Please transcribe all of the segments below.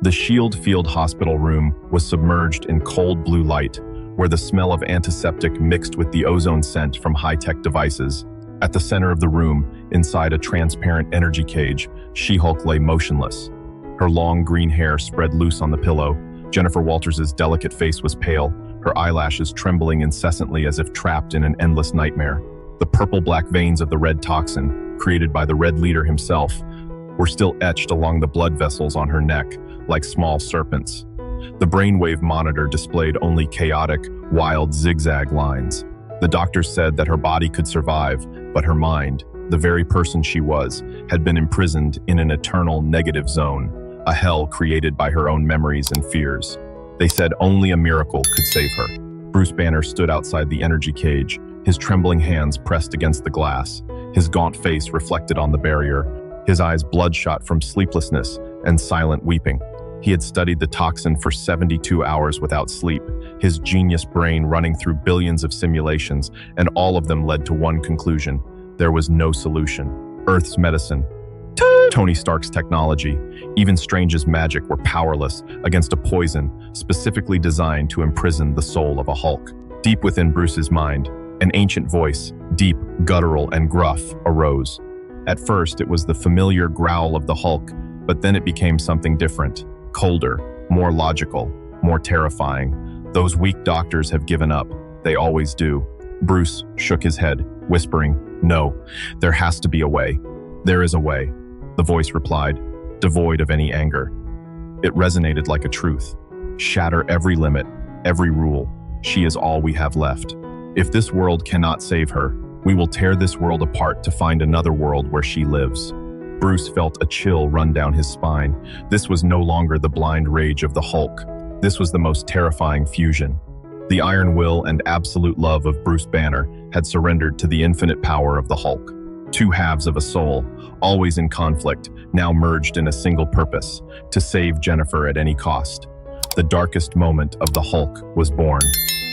The Shield Field Hospital room was submerged in cold blue light, where the smell of antiseptic mixed with the ozone scent from high-tech devices. At the center of the room, inside a transparent energy cage, She-Hulk lay motionless. Her long green hair spread loose on the pillow. Jennifer Walters' delicate face was pale, her eyelashes trembling incessantly as if trapped in an endless nightmare. The purple-black veins of the red toxin, created by the Red Leader himself, were still etched along the blood vessels on her neck, like small serpents. The brainwave monitor displayed only chaotic, wild zigzag lines. The doctors said that her body could survive, but her mind, the very person she was, had been imprisoned in an eternal negative zone, a hell created by her own memories and fears. They said only a miracle could save her. Bruce Banner stood outside the energy cage, his trembling hands pressed against the glass, his gaunt face reflected on the barrier, his eyes bloodshot from sleeplessness and silent weeping. He had studied the toxin for 72 hours without sleep, his genius brain running through billions of simulations, and all of them led to one conclusion: there was no solution. Earth's medicine, Tony Stark's technology, even Strange's magic were powerless against a poison specifically designed to imprison the soul of a Hulk. Deep within Bruce's mind, an ancient voice, deep, guttural, and gruff, arose. At first, it was the familiar growl of the Hulk, but then it became something different, colder, more logical, more terrifying. Those weak doctors have given up. They always do. Bruce shook his head, whispering, "No, there has to be a way." "There is a way," the voice replied, devoid of any anger. It resonated like a truth. "Shatter every limit, every rule. She is all we have left. If this world cannot save her, we will tear this world apart to find another world where she lives." Bruce felt a chill run down his spine. This was no longer the blind rage of the Hulk. This was the most terrifying fusion. The iron will and absolute love of Bruce Banner had surrendered to the infinite power of the Hulk. Two halves of a soul, always in conflict, now merged in a single purpose: to save Jennifer at any cost. The darkest moment of the Hulk was born.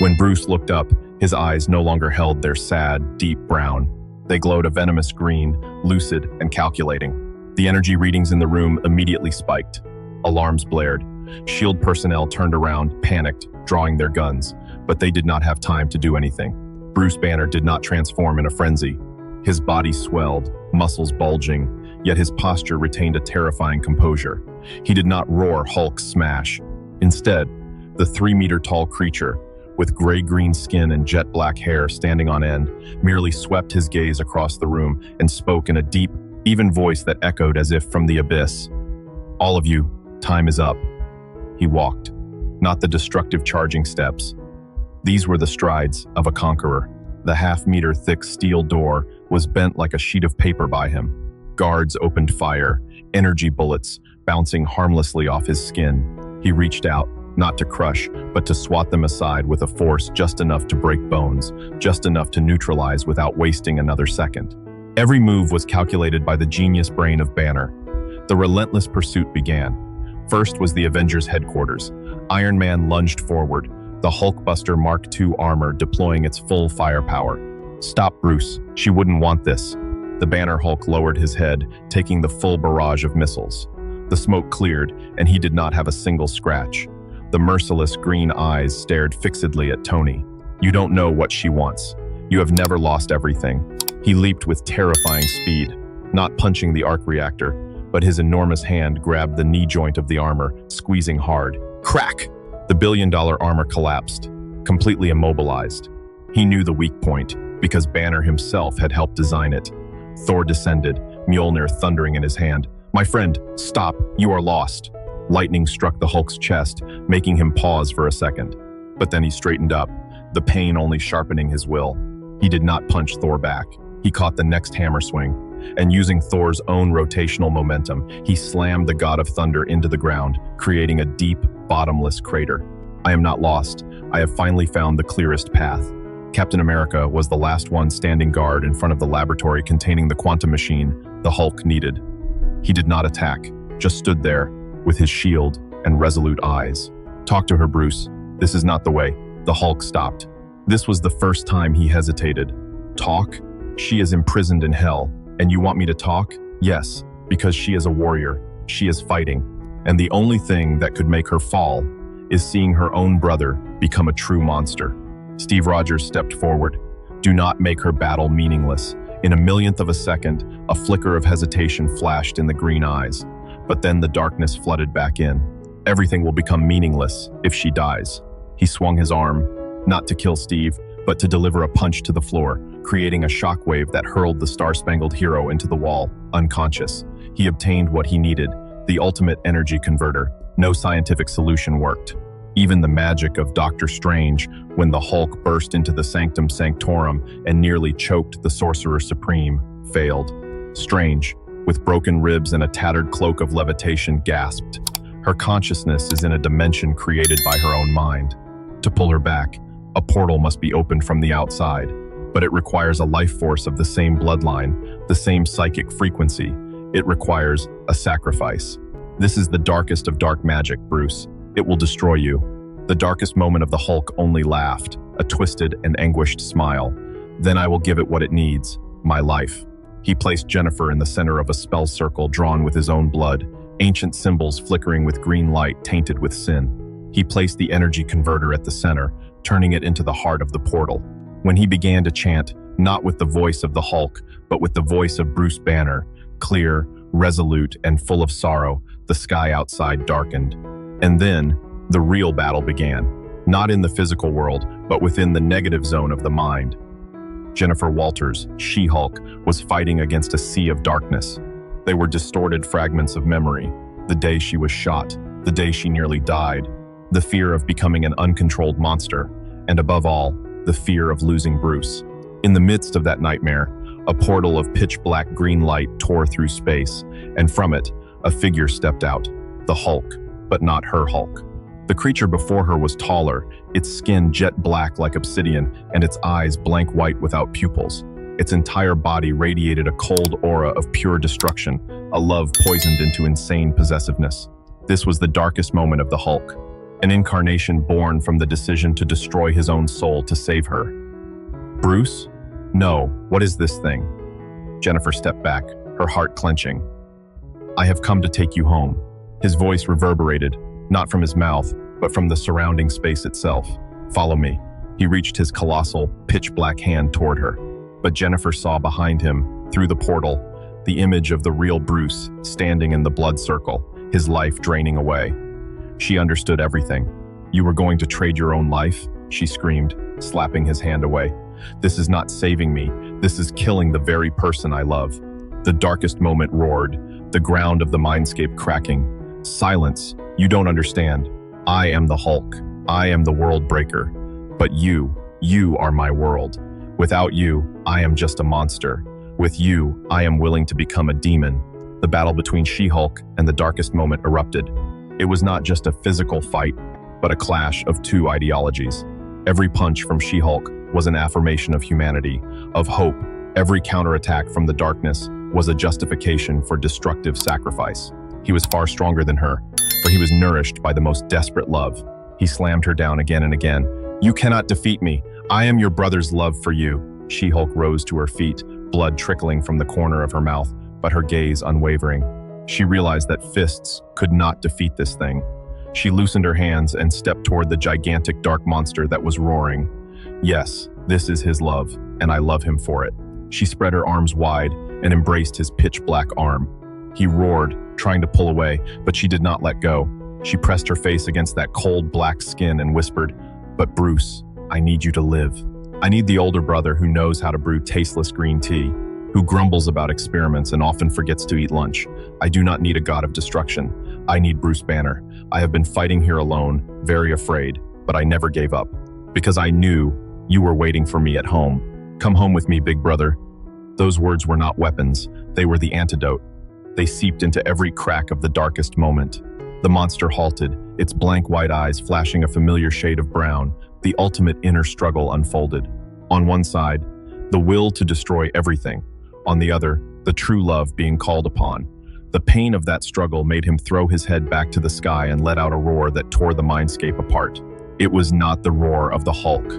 When Bruce looked up, his eyes no longer held their sad, deep brown. They glowed a venomous green, lucid and calculating. The energy readings in the room immediately spiked. Alarms blared. SHIELD personnel turned around, panicked, drawing their guns, but they did not have time to do anything. Bruce Banner did not transform in a frenzy. His body swelled, muscles bulging, yet his posture retained a terrifying composure. He did not roar Hulk smash. Instead, the 3-meter-tall creature, with gray-green skin and jet-black hair standing on end, merely swept his gaze across the room and spoke in a deep, even voice that echoed as if from the abyss. "All of you, time is up." He walked, not the destructive charging steps. These were the strides of a conqueror. The half-meter-thick steel door was bent like a sheet of paper by him. Guards opened fire, energy bullets bouncing harmlessly off his skin. He reached out, not to crush, but to swat them aside with a force just enough to break bones, just enough to neutralize without wasting another second. Every move was calculated by the genius brain of Banner. The relentless pursuit began. First was the Avengers headquarters. Iron Man lunged forward, the Hulkbuster Mark II armor deploying its full firepower. "Stop, Bruce. She wouldn't want this." The Banner Hulk lowered his head, taking the full barrage of missiles. The smoke cleared, and he did not have a single scratch. The merciless green eyes stared fixedly at Tony. "You don't know what she wants. You have never lost everything." He leaped with terrifying speed, not punching the arc reactor, but his enormous hand grabbed the knee joint of the armor, squeezing hard. Crack! The billion-dollar armor collapsed, completely immobilized. He knew the weak point, because Banner himself had helped design it. Thor descended, Mjolnir thundering in his hand. "My friend, stop, you are lost." Lightning struck the Hulk's chest, making him pause for a second. But then he straightened up, the pain only sharpening his will. He did not punch Thor back. He caught the next hammer swing, and using Thor's own rotational momentum, he slammed the God of Thunder into the ground, creating a deep, bottomless crater. "I am not lost. I have finally found the clearest path." Captain America was the last one standing guard in front of the laboratory containing the quantum machine the Hulk needed. He did not attack, just stood there, with his shield and resolute eyes. "Talk to her, Bruce. This is not the way." The Hulk stopped. This was the first time he hesitated. "Talk? She is imprisoned in hell, and you want me to talk?" "Yes, because she is a warrior. She is fighting." And the only thing that could make her fall is seeing her own brother become a true monster. Steve Rogers stepped forward. Do not make her battle meaningless. In a millionth of a second, a flicker of hesitation flashed in the green eyes. But then the darkness flooded back in. Everything will become meaningless if she dies. He swung his arm, not to kill Steve, but to deliver a punch to the floor, creating a shockwave that hurled the star-spangled hero into the wall, unconscious. He obtained what he needed, the ultimate energy converter. No scientific solution worked. Even the magic of Doctor Strange, when the Hulk burst into the Sanctum Sanctorum and nearly choked the Sorcerer Supreme, failed. Strange, with broken ribs and a tattered cloak of levitation, gasped. Her consciousness is in a dimension created by her own mind. To pull her back, a portal must be opened from the outside, but it requires a life force of the same bloodline, the same psychic frequency. It requires a sacrifice. This is the darkest of dark magic, Bruce. It will destroy you. The darkest moment of the Hulk only laughed, a twisted and anguished smile. Then I will give it what it needs, my life. He placed Jennifer in the center of a spell circle drawn with his own blood, ancient symbols flickering with green light tainted with sin. He placed the energy converter at the center, turning it into the heart of the portal. When he began to chant, not with the voice of the Hulk, but with the voice of Bruce Banner, clear, resolute, and full of sorrow, the sky outside darkened. And then, the real battle began, not in the physical world, but within the negative zone of the mind. Jennifer Walters, She-Hulk, was fighting against a sea of darkness. They were distorted fragments of memory, the day she was shot, the day she nearly died, the fear of becoming an uncontrolled monster, and above all, the fear of losing Bruce. In the midst of that nightmare, a portal of pitch-black green light tore through space, and from it, a figure stepped out, the Hulk, but not her Hulk. The creature before her was taller, its skin jet black like obsidian, and its eyes blank white without pupils. Its entire body radiated a cold aura of pure destruction, a love poisoned into insane possessiveness. This was the darkest moment of the Hulk, an incarnation born from the decision to destroy his own soul to save her. Bruce? No, what is this thing? Jennifer stepped back, her heart clenching. I have come to take you home. His voice reverberated, not from his mouth, but from the surrounding space itself. Follow me. He reached his colossal, pitch-black hand toward her. But Jennifer saw behind him, through the portal, the image of the real Bruce standing in the blood circle, his life draining away. She understood everything. You were going to trade your own life? She screamed, slapping his hand away. This is not saving me. This is killing the very person I love. The darkest moment roared, the ground of the mindscape cracking. Silence. You don't understand. I am the Hulk. I am the world breaker. But you are my world. Without you, I am just a monster. With you, I am willing to become a demon. The battle between She-Hulk and the darkest moment erupted. It was not just a physical fight, but a clash of two ideologies. Every punch from She-Hulk was an affirmation of humanity, of hope. Every counterattack from the darkness was a justification for destructive sacrifice. He was far stronger than her, for he was nourished by the most desperate love. He slammed her down again and again. You cannot defeat me. I am your brother's love for you. She-Hulk rose to her feet, blood trickling from the corner of her mouth, but her gaze unwavering. She realized that fists could not defeat this thing. She loosened her hands and stepped toward the gigantic dark monster that was roaring. Yes, this is his love, and I love him for it. She spread her arms wide and embraced his pitch-black arm. He roared, trying to pull away, but she did not let go. She pressed her face against that cold black skin and whispered, "But Bruce, I need you to live. I need the older brother who knows how to brew tasteless green tea, who grumbles about experiments and often forgets to eat lunch. I do not need a god of destruction. I need Bruce Banner. I have been fighting here alone, very afraid, but I never gave up, because I knew you were waiting for me at home. Come home with me, big brother." Those words were not weapons. They were the antidote. They seeped into every crack of the darkest moment. The monster halted, its blank white eyes flashing a familiar shade of brown. The ultimate inner struggle unfolded. On one side, the will to destroy everything. On the other, the true love being called upon. The pain of that struggle made him throw his head back to the sky and let out a roar that tore the mindscape apart. It was not the roar of the Hulk.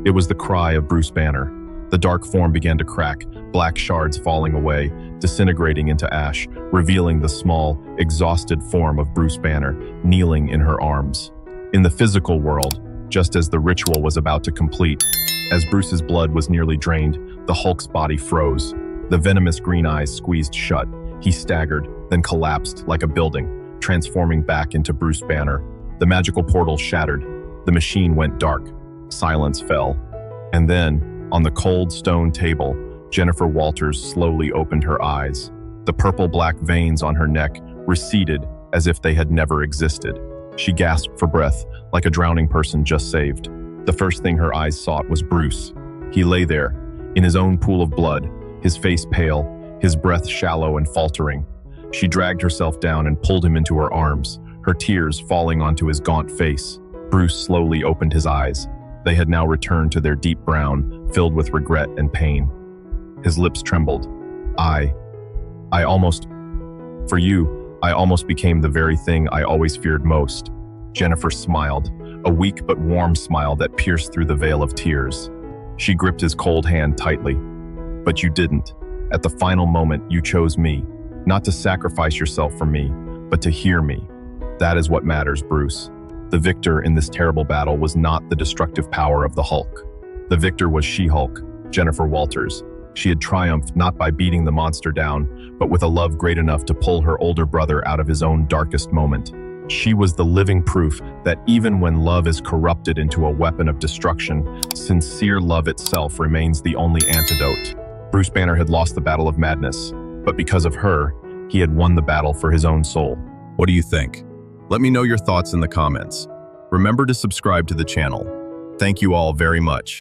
It was the cry of Bruce Banner. The dark form began to crack, black shards falling away, disintegrating into ash, revealing the small, exhausted form of Bruce Banner, kneeling in her arms. In the physical world, just as the ritual was about to complete, as Bruce's blood was nearly drained, the Hulk's body froze. The venomous green eyes squeezed shut. He staggered, then collapsed like a building, transforming back into Bruce Banner. The magical portal shattered. The machine went dark. Silence fell. And then, on the cold stone table, Jennifer Walters slowly opened her eyes. The purple-black veins on her neck receded as if they had never existed. She gasped for breath, like a drowning person just saved. The first thing her eyes sought was Bruce. He lay there, in his own pool of blood, his face pale, his breath shallow and faltering. She dragged herself down and pulled him into her arms, her tears falling onto his gaunt face. Bruce slowly opened his eyes. They had now returned to their deep brown, filled with regret and pain. His lips trembled. For you, I almost became the very thing I always feared most. Jennifer smiled, a weak but warm smile that pierced through the veil of tears. She gripped his cold hand tightly. But you didn't. At the final moment, you chose me, not to sacrifice yourself for me, but to hear me. That is what matters, Bruce. The victor in this terrible battle was not the destructive power of the Hulk. The victor was She-Hulk, Jennifer Walters. She had triumphed not by beating the monster down, but with a love great enough to pull her older brother out of his own darkest moment. She was the living proof that even when love is corrupted into a weapon of destruction, sincere love itself remains the only antidote. Bruce Banner had lost the battle of madness, but because of her, he had won the battle for his own soul. What do you think? Let me know your thoughts in the comments. Remember to subscribe to the channel. Thank you all very much.